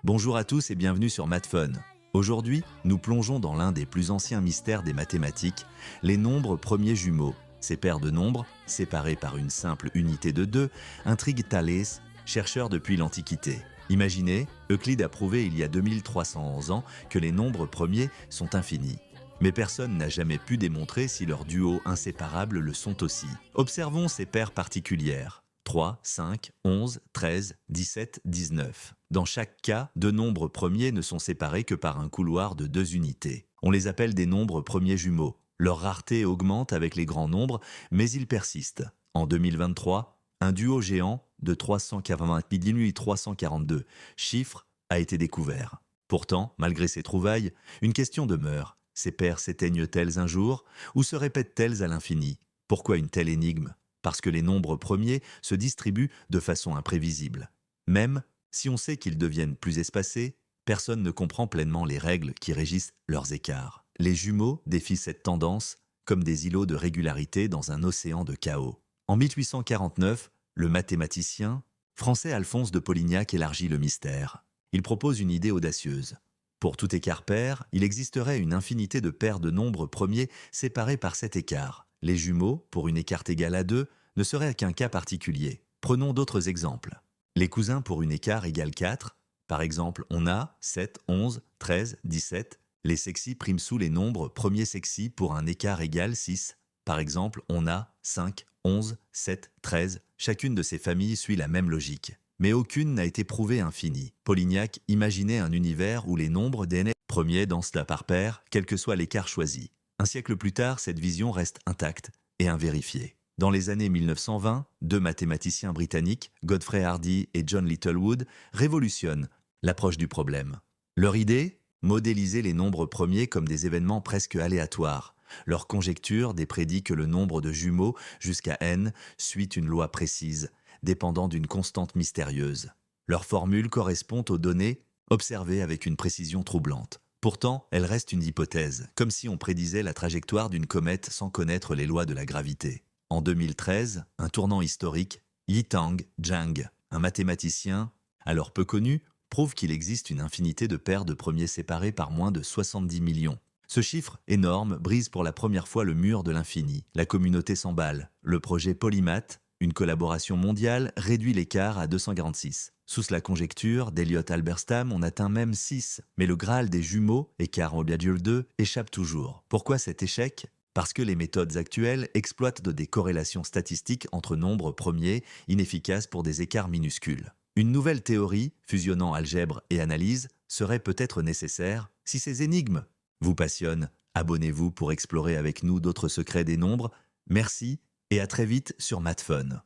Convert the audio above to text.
Bonjour à tous et bienvenue sur Mathfun. Aujourd'hui, nous plongeons dans l'un des plus anciens mystères des mathématiques, les nombres premiers jumeaux. Ces paires de nombres, séparés par une simple unité de 2, intriguent Thalès, chercheur depuis l'Antiquité. Imaginez, Euclide a prouvé il y a 2311 ans que les nombres premiers sont infinis. Mais personne n'a jamais pu démontrer si leurs duos inséparables le sont aussi. Observons ces paires particulières. 3, 5, 11, 13, 17, 19. Dans chaque cas, deux nombres premiers ne sont séparés que par un couloir de 2 unités. On les appelle des nombres premiers jumeaux. Leur rareté augmente avec les grands nombres, mais ils persistent. En 2023, un duo géant de 342 chiffres a été découvert. Pourtant, malgré ces trouvailles, une question demeure. Ces paires s'éteignent-elles un jour ou se répètent-elles à l'infini? Pourquoi une telle énigme? Parce que les nombres premiers se distribuent de façon imprévisible. Même si on sait qu'ils deviennent plus espacés, personne ne comprend pleinement les règles qui régissent leurs écarts. Les jumeaux défient cette tendance comme des îlots de régularité dans un océan de chaos. En 1849, le mathématicien français Alphonse de Polignac élargit le mystère. Il propose une idée audacieuse. Pour tout écart pair, il existerait une infinité de paires de nombres premiers séparés par cet écart. Les jumeaux, pour une écart égale à 2, ne seraient qu'un cas particulier. Prenons d'autres exemples. Les cousins pour une écart égale 4, par exemple, on a 7, 11, 13, 17. Les sexy priment sous les nombres premiers sexy pour un écart égal 6. Par exemple, on a 5, 11, 7, 13. Chacune de ces familles suit la même logique. Mais aucune n'a été prouvée infinie. Polignac imaginait un univers où les nombres des premiers dansent à part paire, quel que soit l'écart choisi. Un siècle plus tard, cette vision reste intacte et invérifiée. Dans les années 1920, deux mathématiciens britanniques, Godfrey Hardy et John Littlewood, révolutionnent l'approche du problème. Leur idée? Modéliser les nombres premiers comme des événements presque aléatoires. Leur conjecture déprédit que le nombre de jumeaux jusqu'à n suit une loi précise, dépendant d'une constante mystérieuse. Leur formule correspond aux données observées avec une précision troublante. Pourtant, elle reste une hypothèse, comme si on prédisait la trajectoire d'une comète sans connaître les lois de la gravité. En 2013, un tournant historique, Yitang Zhang, un mathématicien, alors peu connu, prouve qu'il existe une infinité de paires de premiers séparés par moins de 70 millions. Ce chiffre énorme brise pour la première fois le mur de l'infini. La communauté s'emballe. Le projet Polymath, une collaboration mondiale, réduit l'écart à 246. Sous la conjecture d'Elliott Halberstam, on atteint même 6. Mais le Graal des jumeaux, écart Mobius 2, échappe toujours. Pourquoi cet échec? Parce que les méthodes actuelles exploitent des corrélations statistiques entre nombres premiers, inefficaces pour des écarts minuscules. Une nouvelle théorie, fusionnant algèbre et analyse, serait peut-être nécessaire si ces énigmes vous passionnent. Abonnez-vous pour explorer avec nous d'autres secrets des nombres. Merci et à très vite sur Mathfun.